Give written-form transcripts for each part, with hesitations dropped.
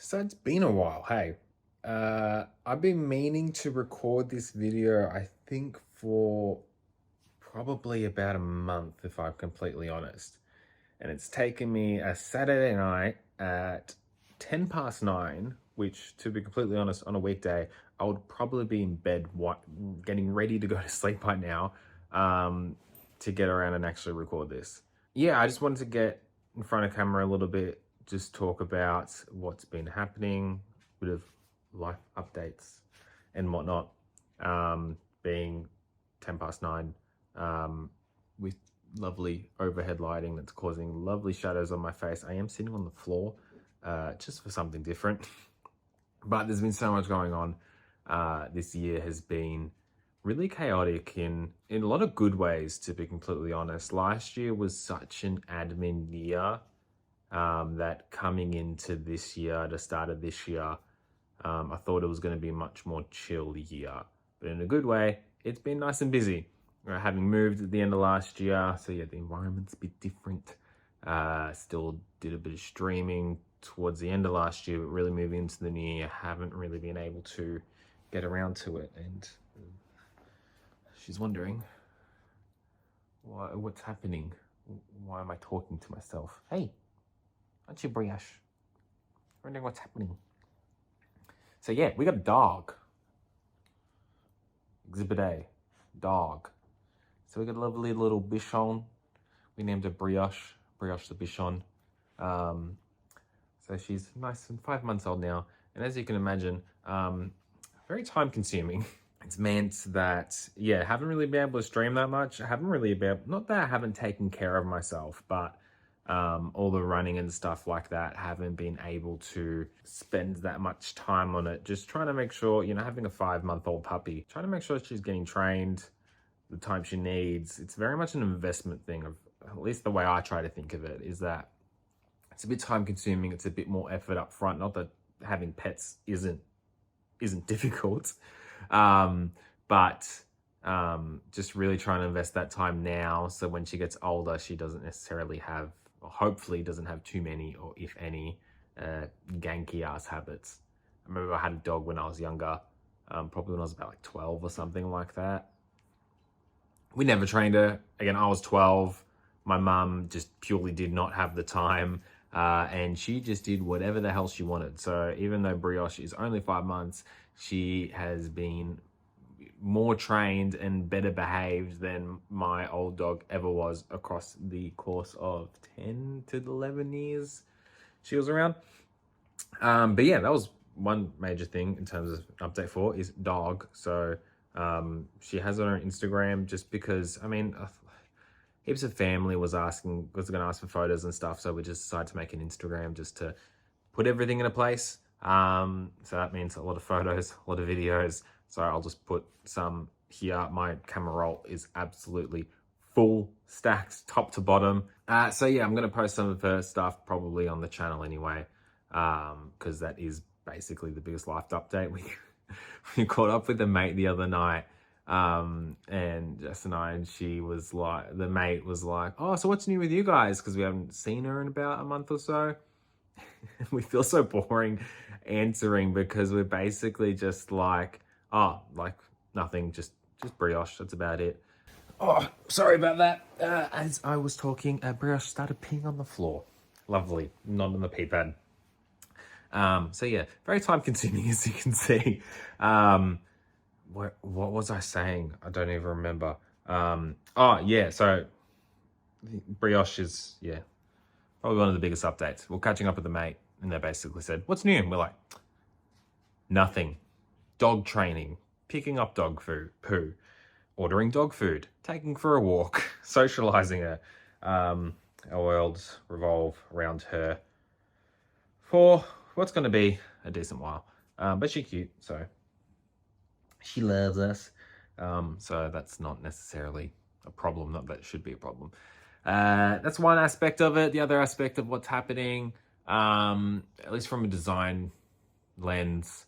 So it's been a while, hey. I've been meaning to record this video, I think, for probably about a month, if I'm completely honest. And it's taken me a Saturday night at 10 past 9, which, to be completely honest, on a weekday, I would probably be in bed getting ready to go to sleep by now, to get around and actually record this. Yeah, I just wanted to get in front of camera a little bit, just talk about what's been happening, bit of life updates and whatnot. Being 10 past 9, with lovely overhead lighting that's causing lovely shadows on my face. I am sitting on the floor, just for something different. But there's been so much going on. This year has been really chaotic in a lot of good ways, to be completely honest. Last year was such an admin year, that coming into this year, the start of this year, I thought it was going to be a much more chill year. But in a good way, it's been nice and busy. Having moved at the end of last year, so yeah, the environment's a bit different. Still did a bit of streaming towards the end of last year, but really moving into the new year, haven't really been able to get around to it. And she's wondering, what's happening? Why am I talking to myself? Hey, aren't you brioche? Wondering what's happening. So yeah, we got a dog. Exhibit A, dog. So we got a lovely little bichon. We named her Brioche the bichon. So she's nice and 5 months old now. And as you can imagine, very time consuming. It's meant that, yeah, haven't really been able to stream that much. I haven't really been, not that I haven't taken care of myself, but all the running and stuff like that, haven't been able to spend that much time on it. Just trying to make sure, having a 5-month-old puppy, trying to make sure she's getting trained the time she needs. It's very much an investment thing, of at least the way I try to think of it, is that it's a bit time consuming. It's a bit more effort up front. Not that having pets isn't difficult, but just really trying to invest that time now, so when she gets older, she doesn't necessarily have, or hopefully doesn't have, too many, or if any, ganky ass habits. I remember I had a dog when I was younger, probably when I was about like 12 or something like that. We never trained her. Again, I was 12. My mum just purely did not have the time, and she just did whatever the hell she wanted. So even though Brioche is only 5 months, she has been more trained and better behaved than my old dog ever was across the course of 10 to 11 years she was around. But yeah, that was one major thing in terms of update 4 is dog. So she has it on her Instagram, just because, heaps of family was going to ask for photos and stuff. So we just decided to make an Instagram just to put everything in a place. So that means a lot of photos, a lot of videos. So I'll just put some here. My camera roll is absolutely full, stacked top to bottom. So yeah, I'm going to post some of her stuff probably on the channel anyway, because that is basically the biggest life update. We caught up with a mate the other night, and Jess and I, and the mate was like, oh, so what's new with you guys? Because we haven't seen her in about a month or so. We feel so boring answering, because we're basically just like, oh, like nothing, just Brioche, that's about it. Oh, sorry about that. As I was talking, Brioche started peeing on the floor. Lovely, not on the pee pad. So yeah, very time consuming, as you can see. What was I saying? I don't even remember. Oh yeah, so Brioche is, yeah, probably one of the biggest updates. We're catching up with the mate, and they basically said, what's new? And we're like, nothing. Dog training, picking up dog food, poo, ordering dog food, taking for a walk, socializing her. Our worlds revolve around her for what's going to be a decent while. But she's cute, so she loves us. So that's not necessarily a problem. Not that it should be a problem. That's one aspect of it. The other aspect of what's happening, at least from a design lens,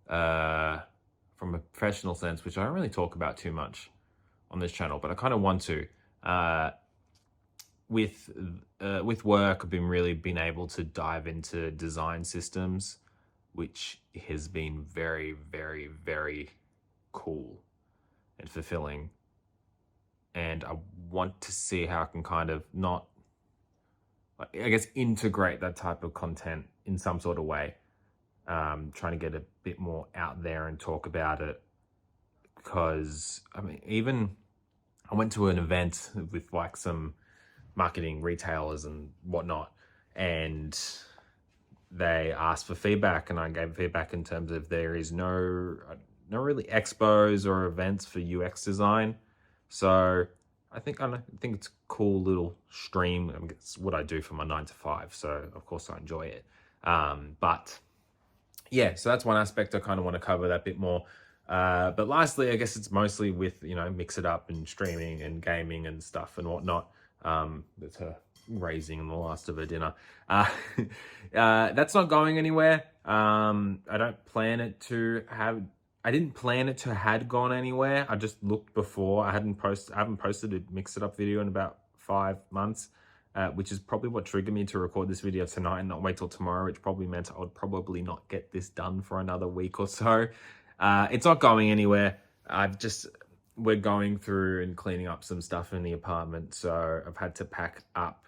from a professional sense, which I don't really talk about too much on this channel, but I kind of want to. With work, I've been able to dive into design systems, which has been very, very, very cool and fulfilling. And I want to see how I can kind of not, I guess, integrate that type of content in some sort of way. Trying to get a bit more out there and talk about it. Because, I mean, even I went to an event with like some marketing retailers and whatnot, and they asked for feedback, and I gave feedback in terms of there is no really expos or events for UX design. So I think it's a cool little stream. I mean, it's what I do for my 9 to 5, so of course I enjoy it. But yeah, so that's one aspect I kind of want to cover that bit more. But lastly, I guess it's mostly with, mix it up and streaming and gaming and stuff and whatnot. That's her raising the last of her dinner. That's not going anywhere. I didn't plan it to had gone anywhere. I just looked before. I haven't posted a Mix It Up video in about 5 months. Which is probably what triggered me to record this video tonight and not wait till tomorrow, which probably meant I would probably not get this done for another week or so. It's not going anywhere. We're going through and cleaning up some stuff in the apartment, so I've had to pack up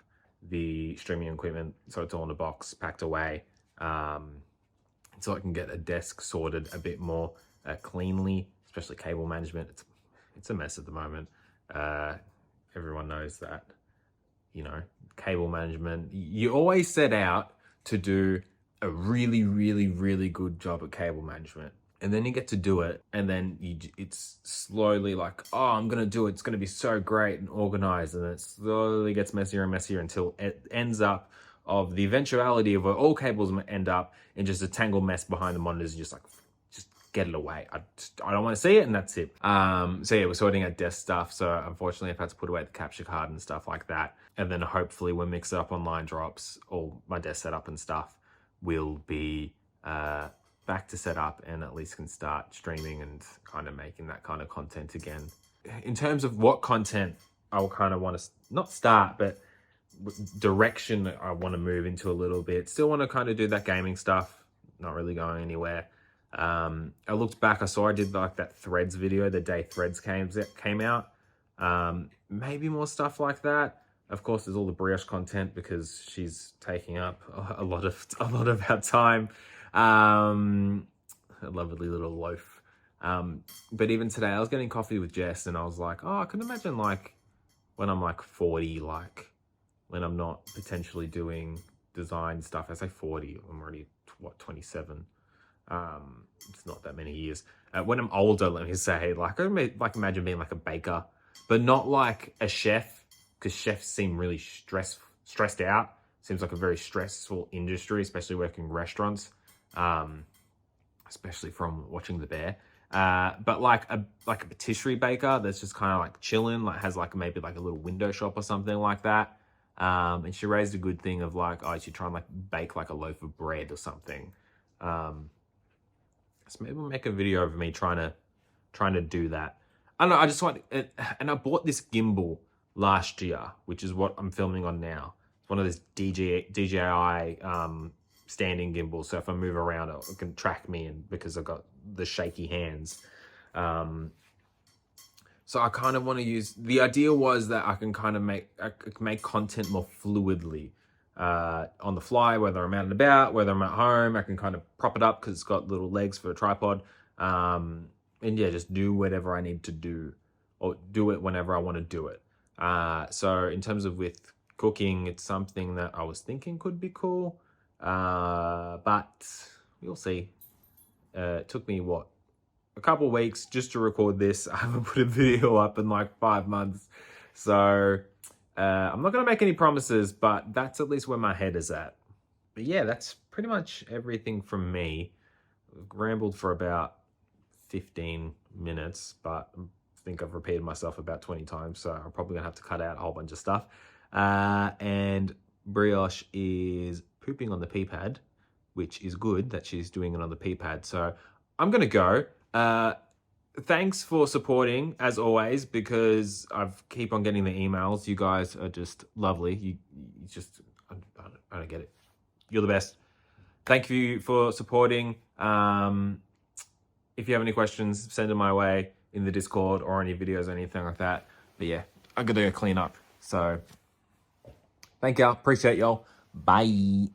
the streaming equipment, so it's all in a box, packed away, so I can get a desk sorted a bit more cleanly, especially cable management. It's a mess at the moment. Everyone knows that. Cable management, you always set out to do a really, really, really good job at cable management. And then you get to do it, and then it's slowly like, oh, I'm going to do it. It's going to be so great and organized. And it slowly gets messier and messier until it ends up of the eventuality of where all cables end up in just a tangled mess behind the monitors. And just get it away. I don't want to see it, and that's it. So yeah, we're sorting out desk stuff. So unfortunately, I've had to put away the capture card and stuff like that. And then hopefully when Mix It Up Online drops, all my desk setup and stuff will be back to set up, and at least can start streaming and kind of making that kind of content again. In terms of what content I will kind of want to, not start, but direction I want to move into a little bit. Still want to kind of do that gaming stuff, not really going anywhere. I looked back, I did like that Threads video, the day Threads came out. Maybe more stuff like that. Of course, there's all the brioche content because she's taking up a lot of our time. A lovely little loaf. But even today, I was getting coffee with Jess, and I was like, oh, I can imagine like when I'm like 40, like when I'm not potentially doing design stuff. I say 40, I'm already 27. It's not that many years. When I'm older, let me say, like imagine being like a baker, but not like a chef, because chefs seem really stressed out. Seems like a very stressful industry, especially working in restaurants, especially from watching The Bear. But like a patisserie baker that's just kind of like chilling, like has like maybe like a little window shop or something like that. And she raised a good thing of like, oh, you should try and like bake like a loaf of bread or something. So maybe we'll make a video of me trying to do that. I don't know, I just want it, and I bought this gimbal last year, which is what I'm filming on now. It's one of those DJI standing gimbals, so if I move around, it can track me, and because I've got the shaky hands. So I kind of want to use, the idea was that I can kind of make content more fluidly. On the fly, whether I'm out and about, whether I'm at home, I can kind of prop it up because it's got little legs for a tripod. And yeah, just do whatever I need to do, or do it whenever I want to do it. So in terms of with cooking, it's something that I was thinking could be cool. But we'll see. It took me, a couple of weeks just to record this. I haven't put a video up in like 5 months. So I'm not going to make any promises, but that's at least where my head is at. But yeah, that's pretty much everything from me. I've rambled for about 15 minutes, but I think I've repeated myself about 20 times, so I'm probably going to have to cut out a whole bunch of stuff. And Brioche is pooping on the pee pad, which is good that she's doing it on the pee pad. So I'm going to go. Thanks for supporting, as always, because I keep on getting the emails. You guys are just lovely. You just, I don't get it. You're the best. thank you for supporting. If you have any questions, send them my way in the Discord or any videos or anything like that. But yeah, I gotta go clean up. So thank y'all. Appreciate y'all. Bye.